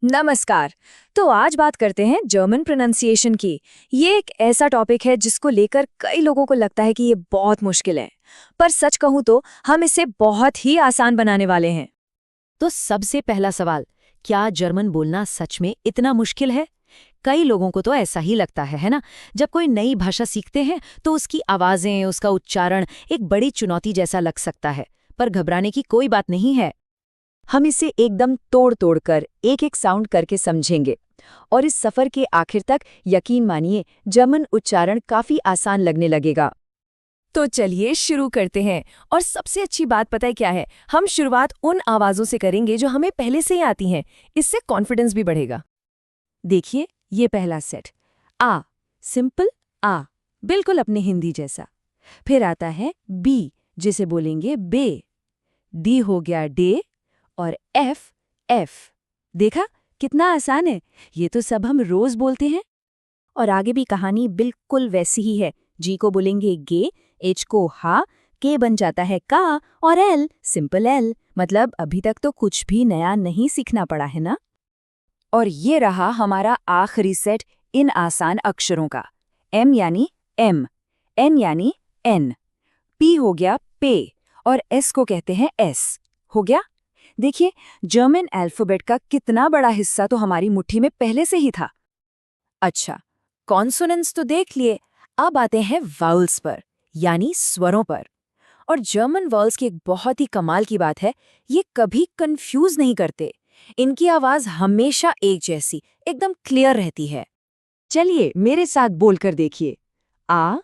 नमस्कार। तो आज बात करते हैं जर्मन प्रोनाउंसिएशन की। ये एक ऐसा टॉपिक है जिसको लेकर कई लोगों को लगता है कि ये बहुत मुश्किल है, पर सच कहूँ तो हम इसे बहुत ही आसान बनाने वाले हैं। तो सबसे पहला सवाल, क्या जर्मन बोलना सच में इतना मुश्किल है? कई लोगों को तो ऐसा ही लगता है ना? जब कोई नई भाषा सीखते हैं तो उसकी आवाजें, उसका उच्चारण एक बड़ी चुनौती जैसा लग सकता है, पर घबराने की कोई बात नहीं है। हम इसे एकदम तोड़ तोड़ कर एक एक साउंड करके समझेंगे, और इस सफर के आखिर तक यकीन मानिए जर्मन उच्चारण काफी आसान लगने लगेगा। तो चलिए शुरू करते हैं। और सबसे अच्छी बात पता है क्या है? हम शुरुआत उन आवाजों से करेंगे जो हमें पहले से ही आती हैं। इससे कॉन्फिडेंस भी बढ़ेगा। देखिए, ये पहला सेट आ, सिंपल आ, बिल्कुल अपने हिंदी जैसा। फिर आता है बी, जिसे बोलेंगे बे। डी हो गया डे, और एफ, एफ। देखा कितना आसान है? ये तो सब हम रोज बोलते हैं। और आगे भी कहानी बिल्कुल वैसी ही है। जी को बोलेंगे गे, एच को हा, के बन जाता है का, और एल सिंपल एल। मतलब अभी तक तो कुछ भी नया नहीं सीखना पड़ा है ना। और ये रहा हमारा आखिरी सेट इन आसान अक्षरों का। एम यानी एम, एन यानी एन, पी हो गया पे, और एस को कहते हैं एस। हो गया। देखिए, जर्मन अल्फाबेट का कितना बड़ा हिस्सा तो हमारी मुट्ठी में पहले से ही था। अच्छा, कॉन्सोनेंट्स तो देख लिए, अब आते हैं वाउल्स पर, यानी स्वरों पर। और जर्मन वाउल्स की एक बहुत ही कमाल की बात है, ये कभी कंफ्यूज नहीं करते। इनकी आवाज हमेशा एक जैसी, एकदम क्लियर रहती है। चलिए मेरे साथ बोलकर देखिए। आ,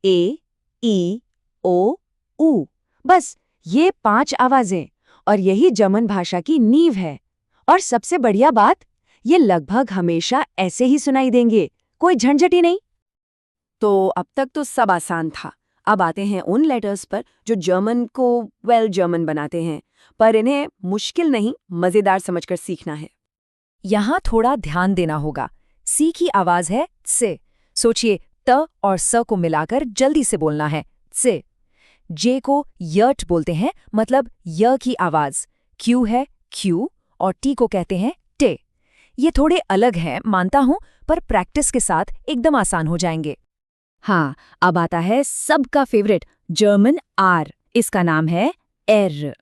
ए, ई, ओ, ऊ। बस ये 5 आवाजें, और यही जर्मन भाषा की नींव है। और सबसे बढ़िया बात, ये लगभग हमेशा ऐसे ही सुनाई देंगे, कोई झंझट ही नहीं। तो अब तक तो सब आसान था। अब आते हैं उन लेटर्स पर जो जर्मन को जर्मन बनाते हैं, पर इन्हें मुश्किल नहीं, मजेदार समझकर सीखना है। यहाँ थोड़ा ध्यान देना होगा। सी की आवाज है से। सोचिए, त और स को मिलाकर जल्दी से बोलना है से। जे को यट बोलते हैं, मतलब य की आवाज। क्यू है क्यू, और टी को कहते हैं टे। ये थोड़े अलग हैं, मानता हूं, पर प्रैक्टिस के साथ एकदम आसान हो जाएंगे। हाँ, अब आता है सबका फेवरेट जर्मन आर। इसका नाम है एर।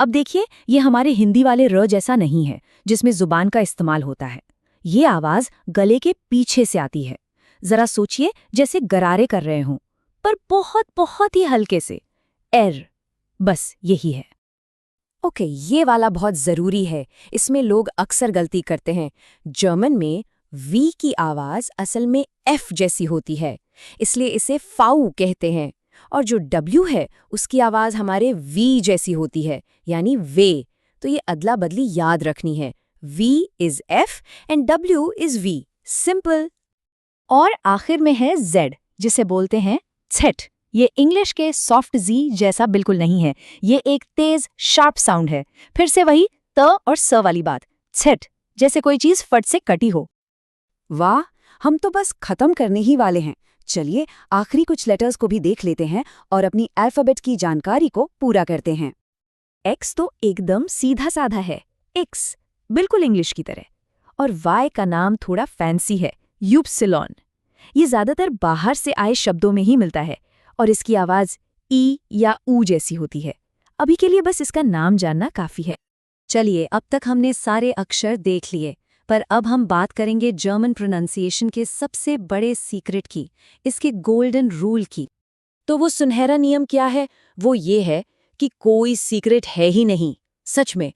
अब देखिए, ये हमारे हिंदी वाले र जैसा नहीं है, जिसमें जुबान का इस्तेमाल होता है। ये आवाज गले के पीछे से आती है। जरा सोचिए, जैसे गरारे कर रहे हों, पर बहुत बहुत ही हल्के से। एर, बस यही है। ओके, ये वाला बहुत जरूरी है। इसमें लोग अक्सर गलती करते हैं। जर्मन में वी की आवाज असल में एफ जैसी होती है, इसलिए इसे फाउ कहते हैं। और जो डब्ल्यू है, उसकी आवाज हमारे वी जैसी होती है, यानी वे। तो ये अदला बदली याद रखनी है। V is F and W is V, simple. और आखिर में है जेड, जिसे बोलते हैं छेट। ये इंग्लिश के सॉफ्ट जी जैसा बिल्कुल नहीं है, ये एक तेज शार्प साउंड है। फिर से वही त और स वाली बात, छेट, जैसे कोई चीज फट से कटी हो। वाह, हम तो बस खत्म करने ही वाले हैं। चलिए आखिरी कुछ लेटर्स को भी देख लेते हैं और अपनी अल्फाबेट की जानकारी को पूरा करते हैं। एक्स तो एकदम सीधा साधा है, एक्स, बिल्कुल इंग्लिश की तरह। और वाई का नाम थोड़ा फैंसी है, यूप्सिलॉन। ये ज्यादातर बाहर से आए शब्दों में ही मिलता है, और इसकी आवाज ई या ऊ जैसी होती है। अभी के लिए बस इसका नाम जानना काफी है। चलिए, अब तक हमने सारे अक्षर देख लिए, पर अब हम बात करेंगे जर्मन प्रोनाउंसिएशन के सबसे बड़े सीक्रेट की, इसके गोल्डन रूल की। तो वो सुनहरा नियम क्या है? वो ये है कि कोई सीक्रेट है ही नहीं। सच में,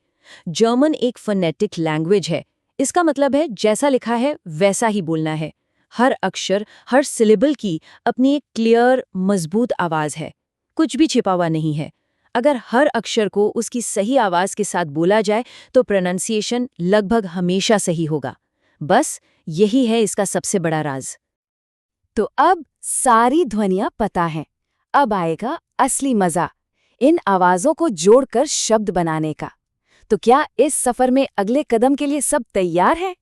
जर्मन एक फोनेटिक लैंग्वेज है। इसका मतलब है जैसा लिखा है वैसा ही बोलना है। हर अक्षर, हर सिलेबल की अपनी एक क्लियर, मजबूत आवाज है। कुछ भी छिपा हुआ नहीं है। अगर हर अक्षर को उसकी सही आवाज के साथ बोला जाए तो प्रोनाउंसिएशन लगभग हमेशा सही होगा। बस यही है इसका सबसे बड़ा राज। तो अब सारी ध्वनियां पता हैं। अब आएगा असली मजा, इन आवाजों को जोड़कर शब्द बनाने का। तो क्या इस सफर में अगले कदम के लिए सब तैयार हैं?